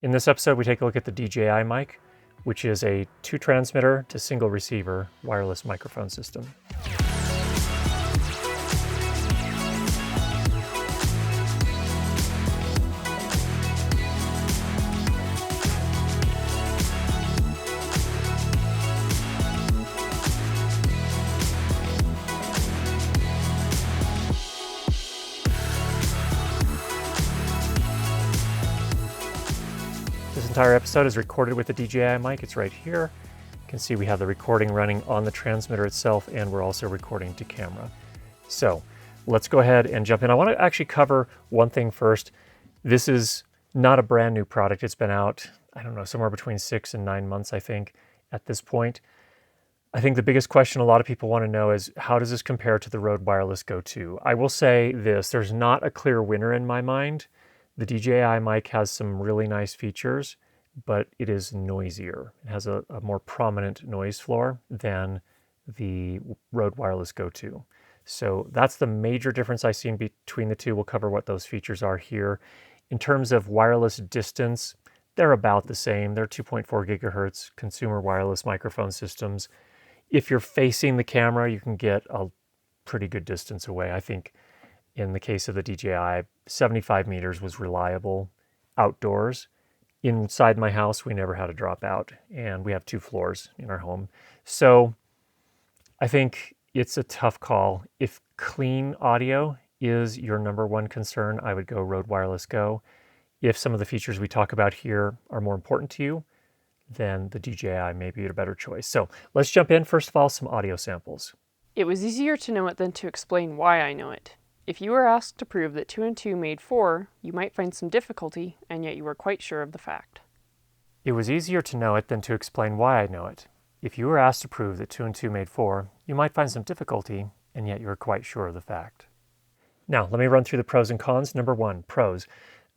In this episode, we take a look at the DJI Mic, which is a 2-transmitter to single receiver wireless microphone system. This entire episode is recorded with the DJI Mic. It's right here. You can see we have the recording running on the transmitter itself, and we're also recording to camera. So let's go ahead and jump in. I want to actually cover one thing first. This is not a brand new product. It's been out, I don't know, somewhere between 6 and 9 months, I think, at this point. I think the biggest question a lot of people want to know is, how does this compare to the Rode Wireless Go 2? I will say this, there's not a clear winner in my mind. The DJI Mic has some really nice features, but it is noisier. It has a more prominent noise floor than the Rode Wireless Go 2. So that's the major difference I see between the two. We'll cover what those features are here. In terms of wireless distance, they're about the same. They're 2.4 gigahertz consumer wireless microphone systems. If you're facing the camera, you can get a pretty good distance away. I think in the case of the DJI, 75 meters was reliable outdoors. Inside my house, we never had a dropout, and we have 2 floors in our home. So I think it's a tough call. If clean audio is your number one concern, I would go Rode Wireless Go. If some of the features we talk about here are more important to you, then the DJI may be a better choice. So let's jump in. First of all, some audio samples. It was easier to know it than to explain why I know it. If you were asked to prove that 2 and 2 made 4, you might find some difficulty, and yet you were quite sure of the fact. It was easier to know it than to explain why I know it. If you were asked to prove that 2 and 2 made 4, you might find some difficulty, and yet you were quite sure of the fact. Now, let me run through the pros and cons. Number 1, pros.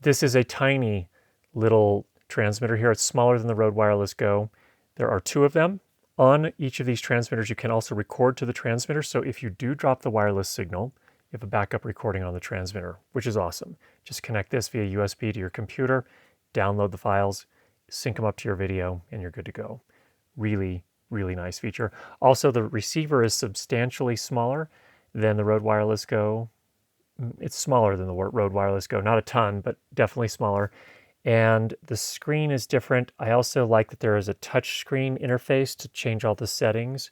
This is a tiny little transmitter here. It's smaller than the Rode Wireless Go. There are 2 of them. On each of these transmitters, you can also record to the transmitter. So if you do drop the wireless signal, you have a backup recording on the transmitter, which is awesome. Just connect this via USB to your computer, download the files, sync them up to your video, and you're good to go. Really, really nice feature. Also, the receiver is substantially smaller than the Rode Wireless Go. It's smaller than the Rode Wireless Go, not a ton, but definitely smaller. And the screen is different. I also like that there is a touch screen interface to change all the settings.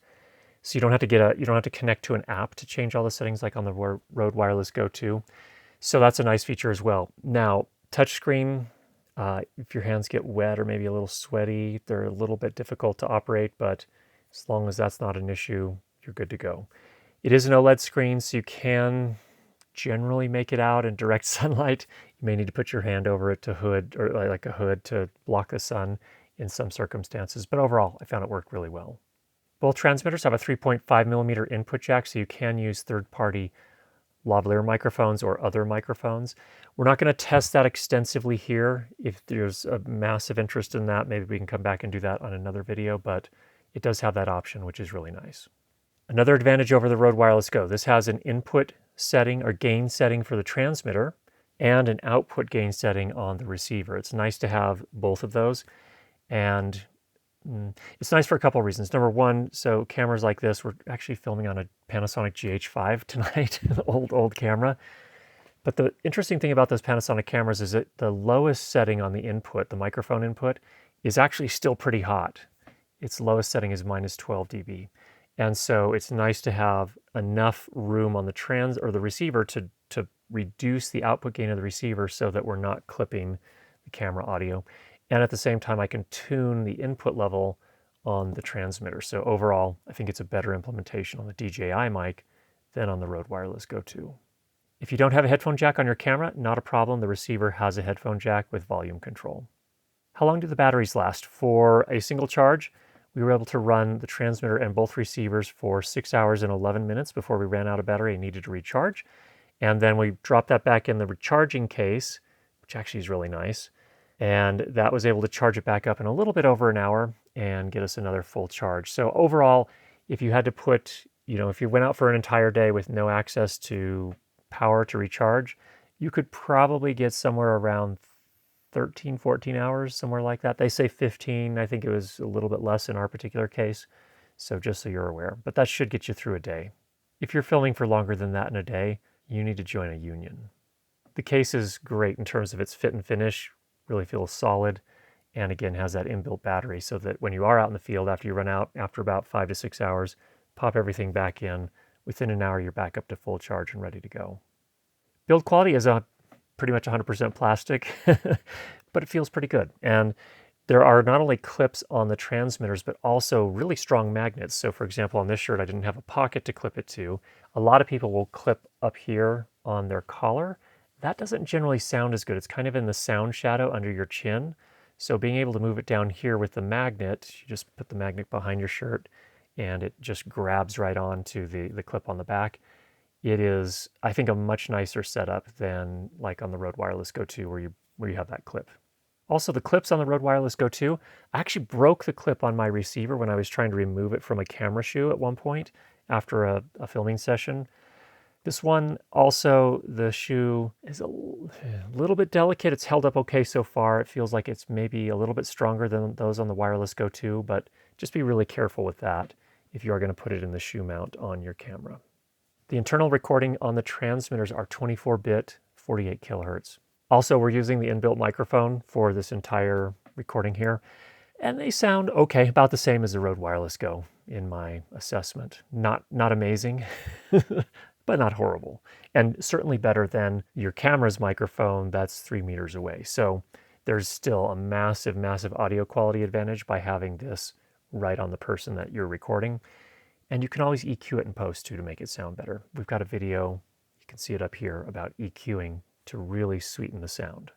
So you don't have to connect to an app to change all the settings like on the Rode Wireless Go 2. So that's a nice feature as well. Now, touchscreen, if your hands get wet or maybe a little sweaty, they're a little bit difficult to operate, but as long as that's not an issue, you're good to go. It is an OLED screen, so you can generally make it out in direct sunlight. You may need to put your hand over it to hood, or like a hood to block the sun in some circumstances, but overall, I found it worked really well. Both transmitters have a 3.5 millimeter input jack, so you can use third-party lavalier microphones or other microphones. We're not going to test that extensively here. If there's a massive interest in that, maybe we can come back and do that on another video, but it does have that option, which is really nice. Another advantage over the Rode Wireless Go, this has an input setting or gain setting for the transmitter and an output gain setting on the receiver. It's nice to have both of those, and it's nice for a couple of reasons. Number 1, so cameras like this, we're actually filming on a Panasonic GH5 tonight, an old camera. But the interesting thing about those Panasonic cameras is that the lowest setting on the input, the microphone input, is actually still pretty hot. Its lowest setting is minus 12 dB. And so it's nice to have enough room on the receiver to reduce the output gain of the receiver so that we're not clipping the camera audio. And at the same time, I can tune the input level on the transmitter. So overall, I think it's a better implementation on the DJI Mic than on the Rode Wireless Go 2. If you don't have a headphone jack on your camera, not a problem. The receiver has a headphone jack with volume control. How long do the batteries last? For a single charge, we were able to run the transmitter and both receivers for 6 hours and 11 minutes before we ran out of battery and needed to recharge. And then we dropped that back in the recharging case, which actually is really nice. And that was able to charge it back up in a little bit over an hour and get us another full charge. So overall, if you had to put, if you went out for an entire day with no access to power to recharge, you could probably get somewhere around 13, 14 hours, somewhere like that. They say 15. I think it was a little bit less in our particular case. So just so you're aware, but that should get you through a day. If you're filming for longer than that in a day, you need to join a union. The case is great in terms of its fit and finish, really feels solid, and again has that inbuilt battery so that when you are out in the field after you run out after about 5 to 6 hours, pop everything back in. Within an hour, you're back up to full charge and ready to go. Build quality is pretty much 100% plastic, but it feels pretty good. And there are not only clips on the transmitters, but also really strong magnets. So for example, on this shirt, I didn't have a pocket to clip it to. A lot of people will clip up here on their collar. That doesn't generally sound as good. It's kind of in the sound shadow under your chin. So being able to move it down here with the magnet, you just put the magnet behind your shirt and it just grabs right onto the clip on the back. It is, I think, a much nicer setup than like on the Rode Wireless Go 2 where you have that clip. Also, the clips on the Rode Wireless Go 2, I actually broke the clip on my receiver when I was trying to remove it from a camera shoe at one point after a filming session. This one also, the shoe is a little bit delicate. It's held up okay so far. It feels like it's maybe a little bit stronger than those on the Wireless Go 2, but just be really careful with that if you are going to put it in the shoe mount on your camera. The internal recording on the transmitters are 24-bit, 48 kilohertz. Also, we're using the inbuilt microphone for this entire recording here, and they sound okay, about the same as the Rode Wireless Go in my assessment. Not amazing, but not horrible. And certainly better than your camera's microphone that's 3 meters away. So there's still a massive, massive audio quality advantage by having this right on the person that you're recording. And you can always EQ it in post too to make it sound better. We've got a video, you can see it up here, about EQing to really sweeten the sound.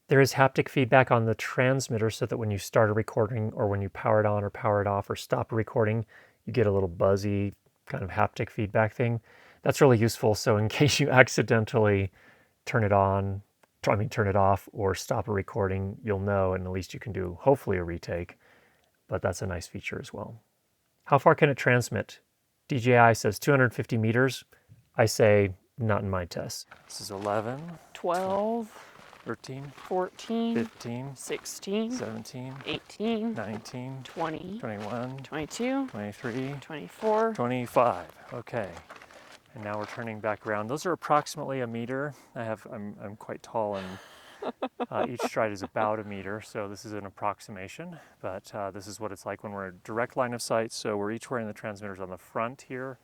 There is haptic feedback on the transmitter so that when you start a recording or when you power it on or power it off or stop a recording, you get a little buzzy kind of haptic feedback thing. That's really useful. So in case you accidentally turn it off or stop a recording, you'll know, and at least you can do hopefully a retake, but that's a nice feature as well. How far can it transmit? DJI says 250 meters. I say not in my tests. This is 11, 12, 13, 14, 15, 16, 17, 18, 19, 20, 21, 22, 23, 24, 25. Okay. And now we're turning back around. Those are approximately a meter. I'm quite tall, and each stride is about a meter, so this is an approximation. But this is what it's like when we're in direct line of sight. So we're each wearing the transmitters on the front here,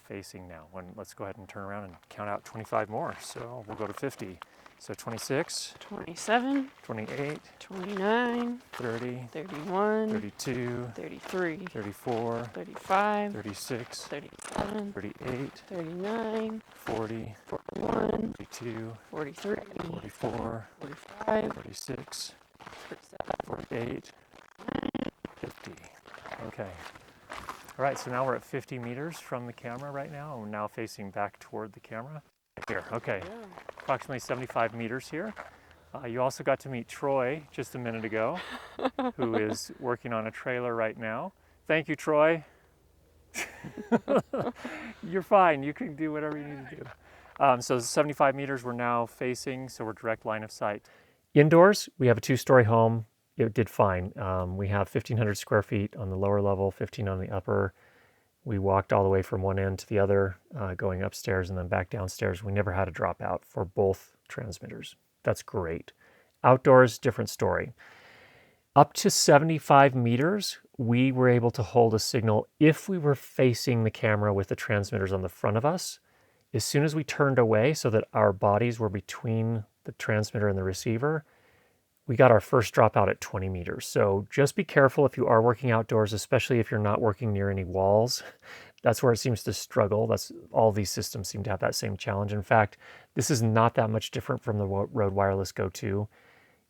facing now. Let's go ahead and turn around and count out 25 more. So we'll go to 50. So 26, 27, 28, 29, 30, 31, 32, 33, 34, 35, 36, 37, 38, 39, 40, 41, 42, 43, 44, 45, 46, 47, 48, 50. Okay. All right, so now we're at 50 meters from the camera right now, and we're now facing back toward the camera. Here, okay. Yeah. Approximately 75 meters here. You also got to meet Troy just a minute ago, who is working on a trailer right now. Thank you, Troy. You're fine. You can do whatever you need to do. So 75 meters we're now facing, so we're direct line of sight. Indoors, we have a 2-story home. It did fine. We have 1,500 square feet on the lower level, 15 on the upper. We walked all the way from one end to the other, going upstairs and then back downstairs. We never had a dropout for both transmitters. That's great. Outdoors, different story. Up to 75 meters, we were able to hold a signal if we were facing the camera with the transmitters on the front of us. As soon as we turned away so that our bodies were between the transmitter and the receiver, we got our first dropout at 20 meters. So just be careful if you are working outdoors, especially if you're not working near any walls. That's where it seems to struggle. All these systems seem to have that same challenge. In fact, this is not that much different from the Rode Wireless Go 2.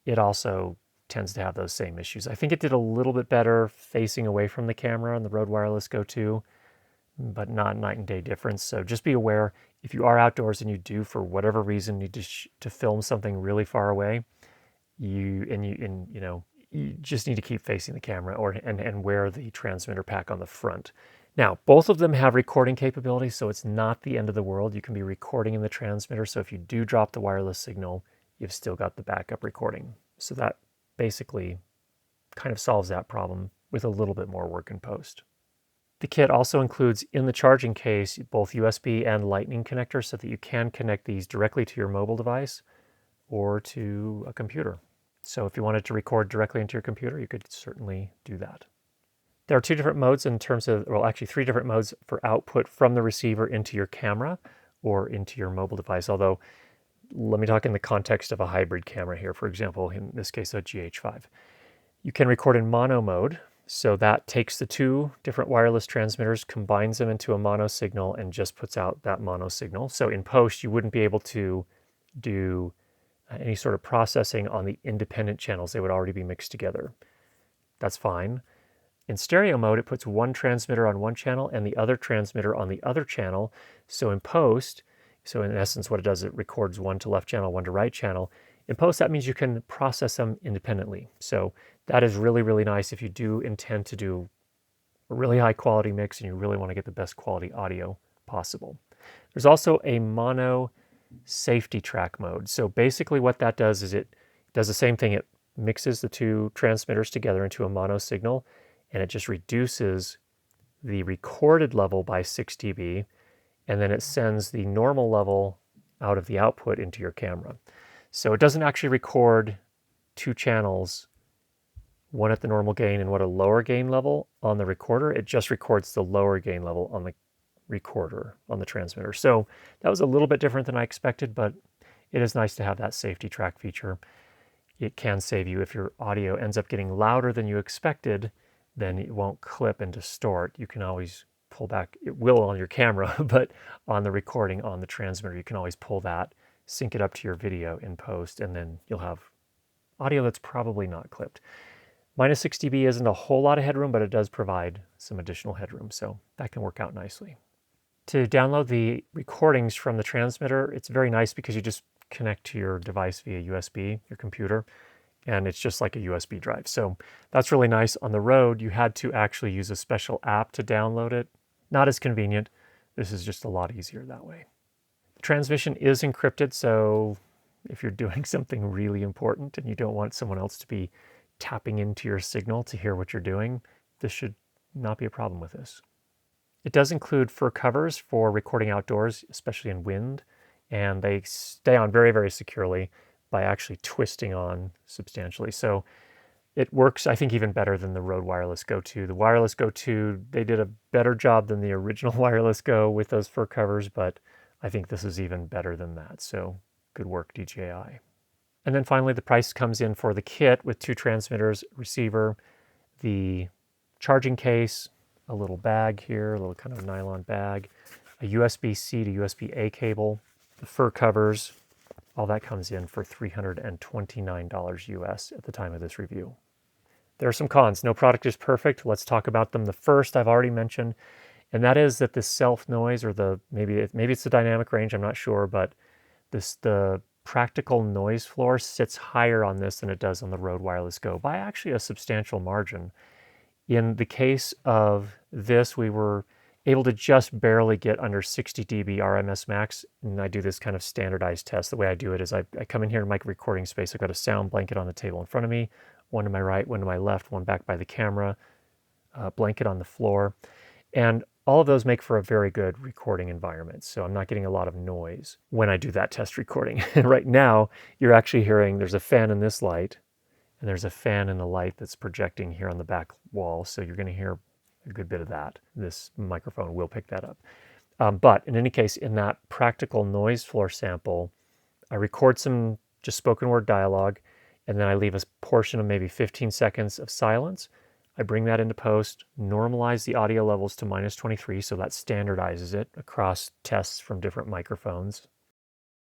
It also tends to have those same issues. I think it did a little bit better facing away from the camera on the Rode Wireless Go 2, but not night and day difference. So just be aware if you are outdoors and you do, for whatever reason, need to film something really far away, you just need to keep facing the camera and wear the transmitter pack on the front. Now, both of them have recording capability, so it's not the end of the world. You can be recording in the transmitter, so if you do drop the wireless signal, you've still got the backup recording. So that basically kind of solves that problem with a little bit more work in post. The kit also includes in the charging case both USB and Lightning connectors so that you can connect these directly to your mobile device or to a computer. So if you wanted to record directly into your computer, you could certainly do that. There are two different modes in terms of, well, actually three different modes for output from the receiver into your camera or into your mobile device. Although, let me talk in the context of a hybrid camera here, for example, in this case, a GH5. You can record in mono mode. So that takes the two different wireless transmitters, combines them into a mono signal, and just puts out that mono signal. So in post, you wouldn't be able to do any sort of processing on the independent channels. They would already be mixed together. That's fine. In stereo mode, it puts one transmitter on one channel and the other transmitter on the other channel. So in post, so in essence, what it does, it records one to left channel, one to right channel. In post, that means you can process them independently. So that is really, really nice if you do intend to do a really high quality mix and you really want to get the best quality audio possible. There's also a mono safety track mode. So basically what that does is it does the same thing. It mixes the two transmitters together into a mono signal, and it just reduces the recorded level by 6 dB, and then it sends the normal level out of the output into your camera. So it doesn't actually record two channels, one at the normal gain and one at a lower gain level on the recorder. It just records the lower gain level on the recorder, on the transmitter. So that was a little bit different than I expected, but it is nice to have that safety track feature. It can save you if your audio ends up getting louder than you expected, then it won't clip and distort. You can always pull back. It will on your camera, but on the recording, on the transmitter, you can always pull that, sync it up to your video in post, and then you'll have audio that's probably not clipped. Minus 6 dB isn't a whole lot of headroom, but it does provide some additional headroom, so that can work out nicely. To download the recordings from the transmitter, it's very nice because you just connect to your device via USB, your computer, and it's just like a USB drive. So that's really nice. On the road, you had to actually use a special app to download it. Not as convenient. This is just a lot easier that way. The transmission is encrypted, so if you're doing something really important and you don't want someone else to be tapping into your signal to hear what you're doing, this should not be a problem with this. It does include fur covers for recording outdoors, especially in wind, and they stay on very, very securely by actually twisting on substantially. So it works, I think, even better than the Rode Wireless Go 2. The Wireless Go 2, they did a better job than the original Wireless Go with those fur covers, but I think this is even better than that. So good work, DJI. And then finally, the price comes in for the kit with two transmitters, receiver, the charging case, a little bag here, a little kind of nylon bag, a USB-C to USB-A cable, the fur covers, all that comes in for $329 US at the time of this review. There are some cons. No product is perfect. Let's talk about them. The first I've already mentioned, and that is that the self noise, or the maybe it's the dynamic range, I'm not sure, but the practical noise floor sits higher on this than it does on the Rode Wireless Go by actually a substantial margin. In the case of this, we were able to just barely get under 60 dB RMS max, and I do this kind of standardized test. The way I do it is I come in here in my recording space. I've got a sound blanket on the table in front of me, one to my right, one to my left, one back by the camera, blanket on the floor, and all of those make for a very good recording environment. So I'm not getting a lot of noise when I do that test recording. Right now, you're actually hearing there's a fan in this light, and there's a fan in the light that's projecting here on the back wall. So you're going to hear a good bit of that. This microphone will pick that up. But in any case, in that practical noise floor sample, I record some just spoken word dialogue, and then I leave a portion of maybe 15 seconds of silence. I bring that into post, normalize the audio levels to minus 23, so that standardizes it across tests from different microphones.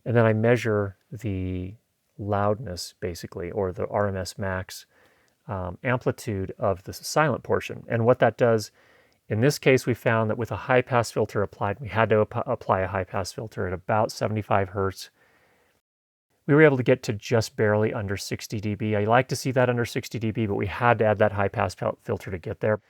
And then I measure the loudness, basically, or the RMS max amplitude of the silent portion. And what that does, in this case, we found that with a high-pass filter applied, we had to apply a high-pass filter at about 75 hertz. We were able to get to just barely under 60 dB. I like to see that under 60 dB, but we had to add that high-pass filter to get there.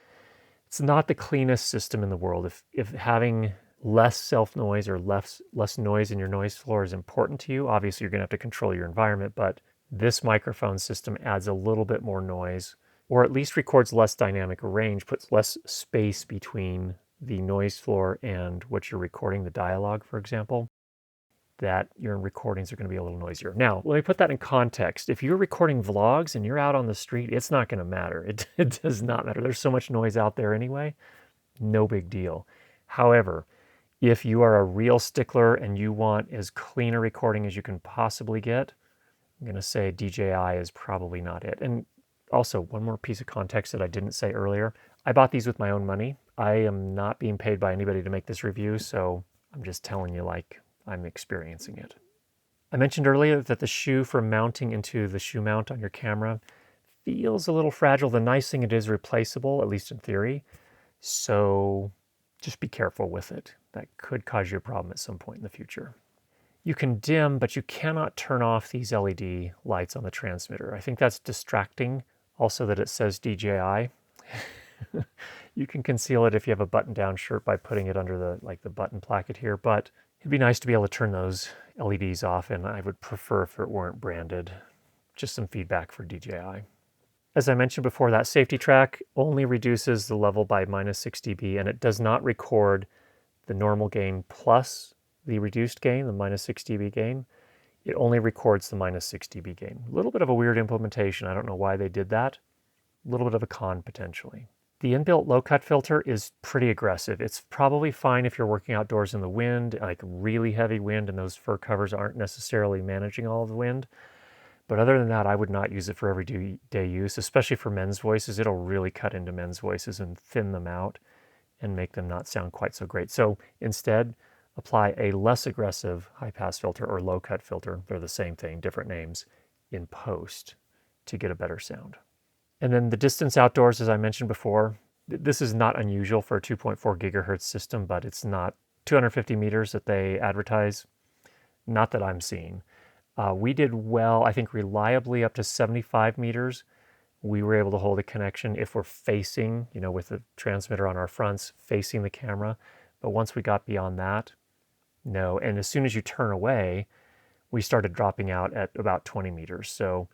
It's not the cleanest system in the world. If having less self-noise or less noise in your noise floor is important to you. Obviously, you're going to have to control your environment, but this microphone system adds a little bit more noise, or at least records less dynamic range, puts less space between the noise floor and what you're recording, the dialogue, for example, that your recordings are going to be a little noisier. Now, let me put that in context. If you're recording vlogs and you're out on the street, it's not going to matter. It does not matter. There's so much noise out there anyway. No big deal. However, if you are a real stickler and you want as clean a recording as you can possibly get, I'm going to say DJI is probably not it. And also, one more piece of context that I didn't say earlier. I bought these with my own money. I am not being paid by anybody to make this review, so I'm just telling you like I'm experiencing it. I mentioned earlier that the shoe for mounting into the shoe mount on your camera feels a little fragile. The nice thing, it is replaceable, at least in theory. So just be careful with it. That could cause you a problem at some point in the future. You can dim, but you cannot turn off these LED lights on the transmitter. I think that's distracting. Also that it says DJI. You can conceal it if you have a button-down shirt by putting it under the button placket here, but it'd be nice to be able to turn those LEDs off, and I would prefer if it weren't branded. Just some feedback for DJI. As I mentioned before, that safety track only reduces the level by -6 dB, and it does not record the normal gain plus the reduced gain, the -6 dB gain. It only records the -6 dB gain. A little bit of a weird implementation. I don't know why they did that. A little bit of a con potentially. The inbuilt low-cut filter is pretty aggressive. It's probably fine if you're working outdoors in the wind, like really heavy wind, and those fur covers aren't necessarily managing all of the wind. But other than that, I would not use it for everyday use, especially for men's voices. It'll really cut into men's voices and thin them out and make them not sound quite so great. So instead, apply a less aggressive high-pass filter or low-cut filter. They're the same thing, different names, in post to get a better sound. And then the distance outdoors, as I mentioned before, this is not unusual for a 2.4 gigahertz system, but it's not 250 meters that they advertise. Not that I'm seeing. We did well, I think reliably up to 75 meters. We were able to hold a connection if we're facing, with the transmitter on our fronts, facing the camera. But once we got beyond that, no. And as soon as you turn away, we started dropping out at about 20 meters. So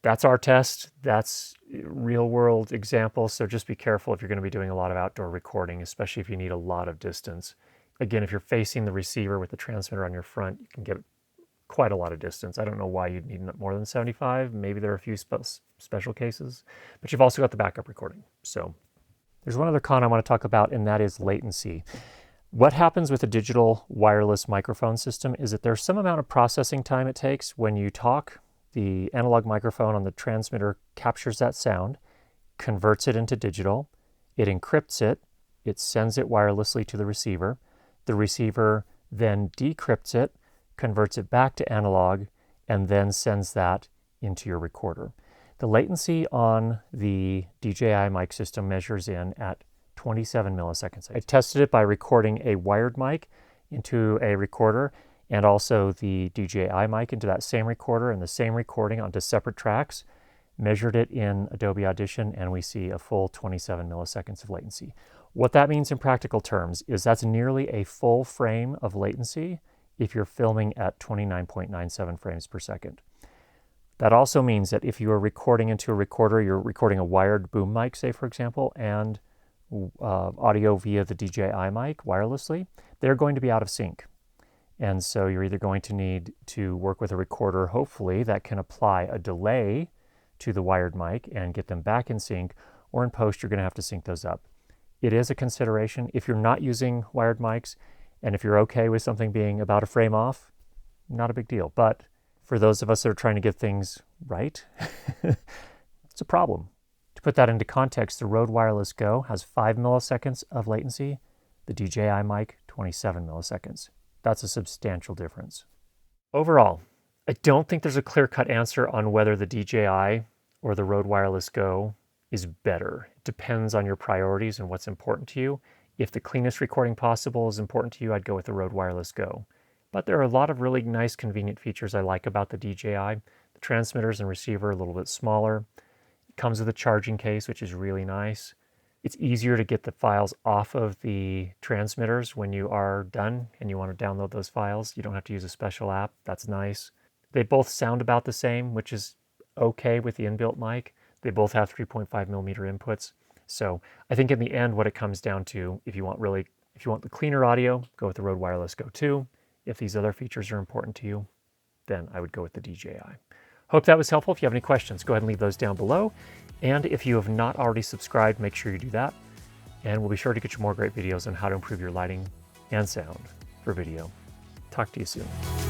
that's our test. That's real world example. So just be careful if you're going to be doing a lot of outdoor recording, especially if you need a lot of distance. Again, if you're facing the receiver with the transmitter on your front, you can get quite a lot of distance. I don't know why you'd need more than 75. Maybe there are a few special cases, but you've also got the backup recording. So there's one other con I want to talk about, and that is latency. What happens with a digital wireless microphone system is that there's some amount of processing time it takes when you talk. The analog microphone on the transmitter captures that sound, converts it into digital, it encrypts it, it sends it wirelessly to the receiver. The receiver then decrypts it, converts it back to analog, and then sends that into your recorder. The latency on the DJI mic system measures in at 27 milliseconds. I tested it by recording a wired mic into a recorder and also the DJI mic into that same recorder and the same recording onto separate tracks, measured it in Adobe Audition, and we see a full 27 milliseconds of latency. What that means in practical terms is that's nearly a full frame of latency if you're filming at 29.97 frames per second. That also means that if you are recording into a recorder, you're recording a wired boom mic, say for example, and audio via the DJI mic wirelessly, they're going to be out of sync. And so you're either going to need to work with a recorder, hopefully, that can apply a delay to the wired mic and get them back in sync, or in post, you're going to have to sync those up. It is a consideration. If you're not using wired mics, and if you're okay with something being about a frame off, not a big deal. But for those of us that are trying to get things right, it's a problem. To put that into context, the Rode Wireless Go has 5 milliseconds of latency. The DJI mic, 27 milliseconds. That's a substantial difference. Overall, I don't think there's a clear-cut answer on whether the DJI or the Rode Wireless Go is better. It depends on your priorities and what's important to you. If the cleanest recording possible is important to you, I'd go with the Rode Wireless Go. But there are a lot of really nice, convenient features I like about the DJI. The transmitters and receiver are a little bit smaller. It comes with a charging case, which is really nice. It's easier to get the files off of the transmitters when you are done and you want to download those files. You don't have to use a special app. That's nice. They both sound about the same, which is okay with the inbuilt mic. They both have 3.5 millimeter inputs. So I think in the end, what it comes down to, if you want the cleaner audio, go with the Rode Wireless Go 2. If these other features are important to you, then I would go with the DJI. Hope that was helpful. If you have any questions, go ahead and leave those down below. And if you have not already subscribed, make sure you do that. And we'll be sure to get you more great videos on how to improve your lighting and sound for video. Talk to you soon.